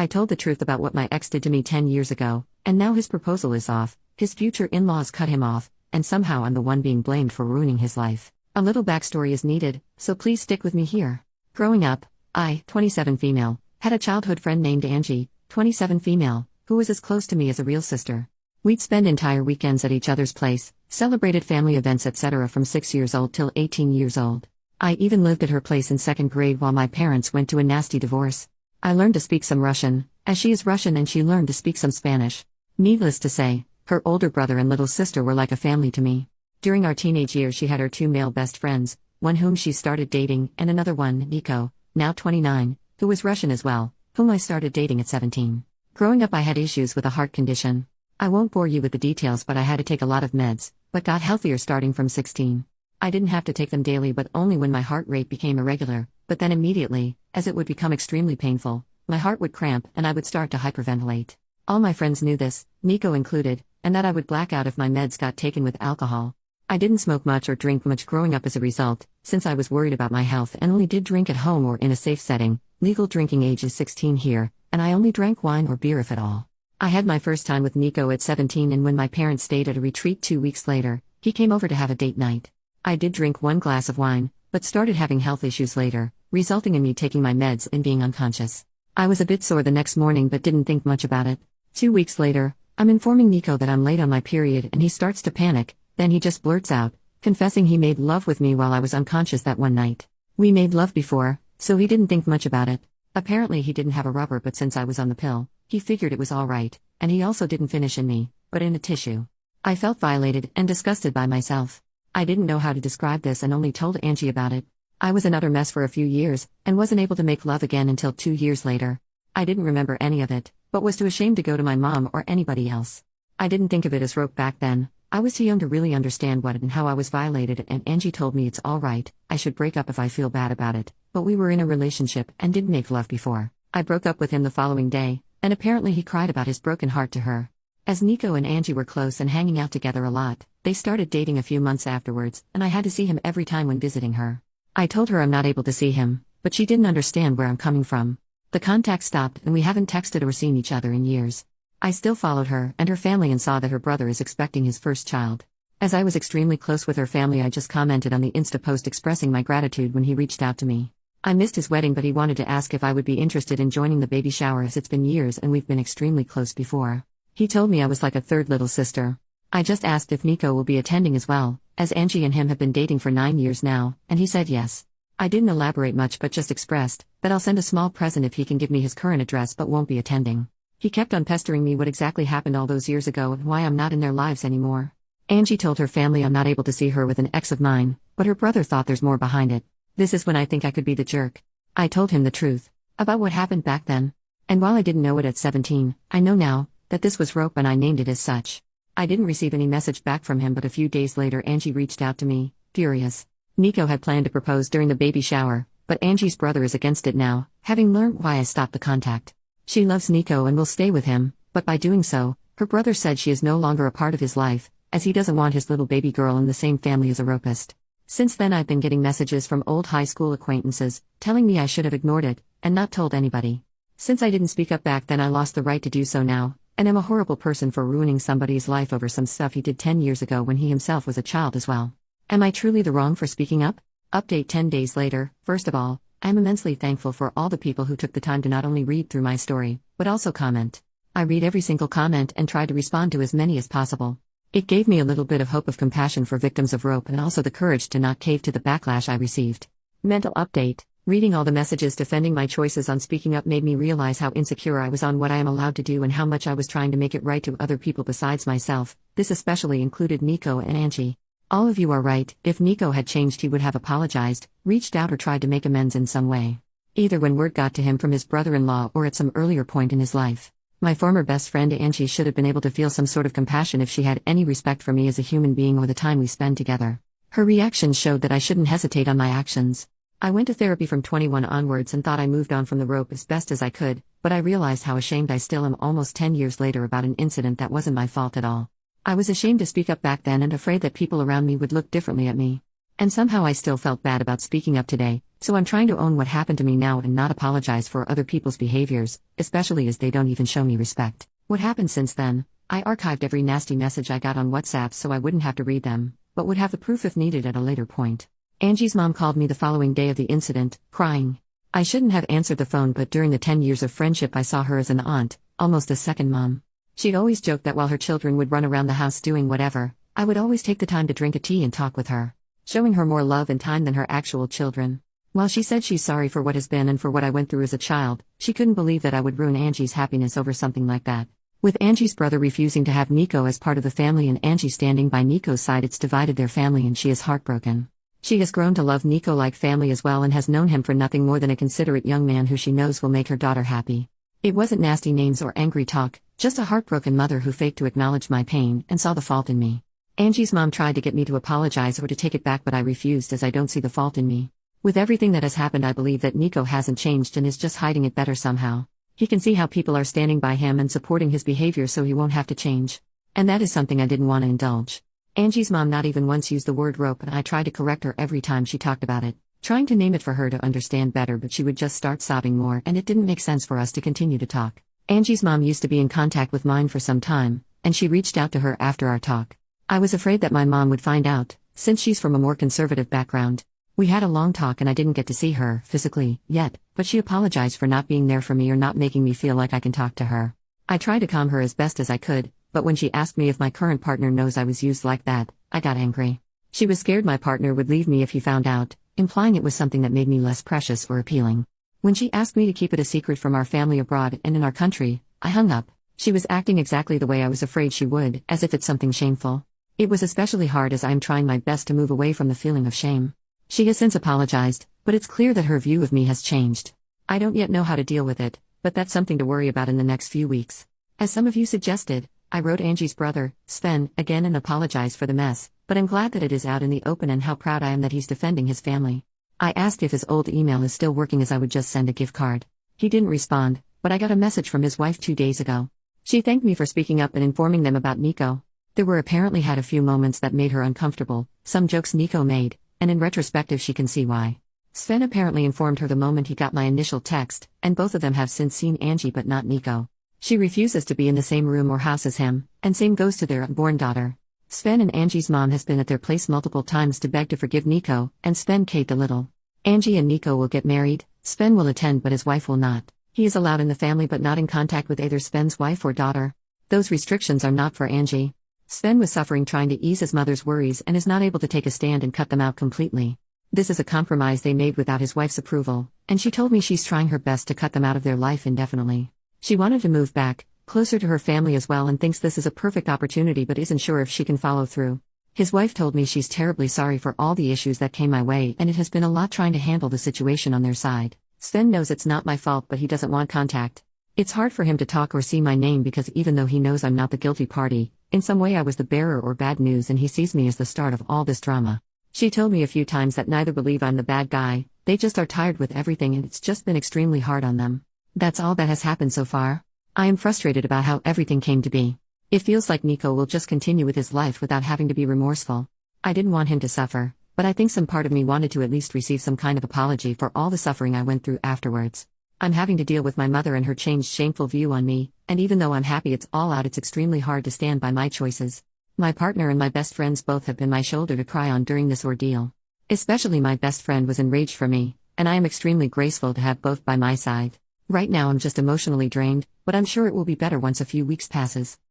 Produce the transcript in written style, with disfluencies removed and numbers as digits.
I told the truth about what my ex did to me 10 years ago, and now his proposal is off, his future in-laws cut him off, and somehow I'm the one being blamed for ruining his life. A little backstory is needed, so please stick with me here. Growing up, I, 27 female, had a childhood friend named Angie, 27 female, who was as close to me as a real sister. We'd spend entire weekends at each other's place, celebrated family events etc. from 6 years old till 18 years old. I even lived at her place in 2nd grade while my parents went to a nasty divorce. I learned to speak some Russian, as she is Russian, and she learned to speak some Spanish. Needless to say, her older brother and little sister were like a family to me. During our teenage years she had her 2 male best friends, one whom she started dating and another one, Nico, now 29, who was Russian as well, whom I started dating at 17. Growing up I had issues with a heart condition. I won't bore you with the details, but I had to take a lot of meds, but got healthier starting from 16. I didn't have to take them daily but only when my heart rate became irregular, but then immediately, as it would become extremely painful, my heart would cramp and I would start to hyperventilate. All my friends knew this, Nico included, and that I would black out if my meds got taken with alcohol. I didn't smoke much or drink much growing up as a result, since I was worried about my health and only did drink at home or in a safe setting. Legal drinking age is 16 here, and I only drank wine or beer if at all. I had my first time with Nico at 17, and when my parents stayed at a retreat 2 weeks later, he came over to have a date night. I did drink 1 glass of wine, but started having health issues later, resulting in me taking my meds and being unconscious. I was a bit sore the next morning but didn't think much about it. 2 weeks later, I'm informing Nico that I'm late on my period and he starts to panic, then he just blurts out, confessing he made love with me while I was unconscious that one night. We made love before, so he didn't think much about it. Apparently he didn't have a rubber, but since I was on the pill, he figured it was alright, and he also didn't finish in me, but in a tissue. I felt violated and disgusted by myself. I didn't know how to describe this and only told Angie about it. I was an utter mess for a few years, and wasn't able to make love again until 2 years later. I didn't remember any of it, but was too ashamed to go to my mom or anybody else. I didn't think of it as rope back then. I was too young to really understand what and how I was violated, and Angie told me it's alright, I should break up if I feel bad about it, but we were in a relationship and didn't make love before. I broke up with him the following day, and apparently he cried about his broken heart to her. As Nico and Angie were close and hanging out together a lot, they started dating a few months afterwards, and I had to see him every time when visiting her. I told her I'm not able to see him, but she didn't understand where I'm coming from. The contact stopped and we haven't texted or seen each other in years. I still followed her and her family and saw that her brother is expecting his first child. As I was extremely close with her family, I just commented on the Insta post expressing my gratitude when he reached out to me. I missed his wedding, but he wanted to ask if I would be interested in joining the baby shower, as it's been years and we've been extremely close before. He told me I was like a third little sister. I just asked if Nico will be attending as well, as Angie and him have been dating for 9 years now, and he said yes. I didn't elaborate much but just expressed that I'll send a small present if he can give me his current address but won't be attending. He kept on pestering me what exactly happened all those years ago and why I'm not in their lives anymore. Angie told her family I'm not able to see her with an ex of mine, but her brother thought there's more behind it. This is when I think I could be the jerk. I told him the truth about what happened back then. And while I didn't know it at 17, I know now that this was rope and I named it as such. I didn't receive any message back from him, but a few days later Angie reached out to me, furious. Nico had planned to propose during the baby shower, but Angie's brother is against it now, having learned why I stopped the contact. She loves Nico and will stay with him, but by doing so, her brother said she is no longer a part of his life, as he doesn't want his little baby girl in the same family as a rapist. Since then I've been getting messages from old high school acquaintances, telling me I should have ignored it, and not told anybody. Since I didn't speak up back then, I lost the right to do so now, and am a horrible person for ruining somebody's life over some stuff he did 10 years ago when he himself was a child as well. Am I truly the wrong for speaking up? Update 10 days later. First of all, I am immensely thankful for all the people who took the time to not only read through my story, but also comment. I read every single comment and try to respond to as many as possible. It gave me a little bit of hope of compassion for victims of rope and also the courage to not cave to the backlash I received. Mental update. Reading all the messages defending my choices on speaking up made me realize how insecure I was on what I am allowed to do and how much I was trying to make it right to other people besides myself. This especially included Nico and Angie. All of you are right. If Nico had changed, he would have apologized, reached out, or tried to make amends in some way. Either when word got to him from his brother-in-law or at some earlier point in his life. My former best friend Angie should have been able to feel some sort of compassion if she had any respect for me as a human being or the time we spend together. Her reactions showed that I shouldn't hesitate on my actions. I went to therapy from 21 onwards and thought I moved on from the rope as best as I could, but I realized how ashamed I still am almost 10 years later about an incident that wasn't my fault at all. I was ashamed to speak up back then and afraid that people around me would look differently at me. And somehow I still felt bad about speaking up today, So I'm trying to own what happened to me now and not apologize for other people's behaviors, especially as they don't even show me respect. What happened since then? I archived every nasty message I got on WhatsApp so I wouldn't have to read them, but would have the proof if needed at a later point. Angie's mom called me the following day of the incident, crying. I shouldn't have answered the phone, but during the 10 years of friendship I saw her as an aunt, almost a second mom. She'd always joked that while her children would run around the house doing whatever, I would always take the time to drink a tea and talk with her, showing her more love and time than her actual children. While she said she's sorry for what has been and for what I went through as a child, she couldn't believe that I would ruin Angie's happiness over something like that. With Angie's brother refusing to have Nico as part of the family and Angie standing by Nico's side, it's divided their family and she is heartbroken. She has grown to love Nico like family as well and has known him for nothing more than a considerate young man who she knows will make her daughter happy. It wasn't nasty names or angry talk, just a heartbroken mother who faked to acknowledge my pain and saw the fault in me. Angie's mom tried to get me to apologize or to take it back, but I refused as I don't see the fault in me. With everything that has happened, I believe that Nico hasn't changed and is just hiding it better somehow. He can see how people are standing by him and supporting his behavior so he won't have to change. And that is something I didn't want to indulge. Angie's mom not even once used the word rope, and I tried to correct her every time she talked about it, trying to name it for her to understand better, but she would just start sobbing more and it didn't make sense for us to continue to talk. Angie's mom used to be in contact with mine for some time, and she reached out to her after our talk. I was afraid that my mom would find out, since she's from a more conservative background. We had a long talk and I didn't get to see her, physically, yet, but she apologized for not being there for me or not making me feel like I can talk to her. I tried to calm her as best as I could, but when she asked me if my current partner knows I was used like that, I got angry. She was scared my partner would leave me if he found out, implying it was something that made me less precious or appealing. When she asked me to keep it a secret from our family abroad and in our country, I hung up. She was acting exactly the way I was afraid she would, as if it's something shameful. It was especially hard as I am trying my best to move away from the feeling of shame. She has since apologized, but it's clear that her view of me has changed. I don't yet know how to deal with it, but that's something to worry about in the next few weeks. As some of you suggested, I wrote Angie's brother, Sven, again and apologized for the mess, but I'm glad that it is out in the open and how proud I am that he's defending his family. I asked if his old email is still working as I would just send a gift card. He didn't respond, but I got a message from his wife 2 days ago. She thanked me for speaking up and informing them about Nico. There were apparently had a few moments that made her uncomfortable, some jokes Nico made, and in retrospective she can see why. Sven apparently informed her the moment he got my initial text, and both of them have since seen Angie but not Nico. She refuses to be in the same room or house as him, and same goes to their unborn daughter. Sven and Angie's mom has been at their place multiple times to beg to forgive Nico, and Sven caved a little. Angie and Nico will get married, Sven will attend but his wife will not. He is allowed in the family but not in contact with either Sven's wife or daughter. Those restrictions are not for Angie. Sven was suffering trying to ease his mother's worries and is not able to take a stand and cut them out completely. This is a compromise they made without his wife's approval, and she told me she's trying her best to cut them out of their life indefinitely. She wanted to move back, closer to her family as well, and thinks this is a perfect opportunity but isn't sure if she can follow through. His wife told me she's terribly sorry for all the issues that came my way and it has been a lot trying to handle the situation on their side. Sven knows it's not my fault but he doesn't want contact. It's hard for him to talk or see my name because even though he knows I'm not the guilty party, in some way I was the bearer or bad news and he sees me as the start of all this drama. She told me a few times that neither believe I'm the bad guy, they just are tired with everything and it's just been extremely hard on them. That's all that has happened so far. I am frustrated about how everything came to be. It feels like Nico will just continue with his life without having to be remorseful. I didn't want him to suffer, but I think some part of me wanted to at least receive some kind of apology for all the suffering I went through afterwards. I'm having to deal with my mother and her changed shameful view on me, and even though I'm happy it's all out, it's extremely hard to stand by my choices. My partner and my best friends both have been my shoulder to cry on during this ordeal. Especially my best friend was enraged for me, and I am extremely grateful to have both by my side. Right now I'm just emotionally drained, but I'm sure it will be better once a few weeks passes.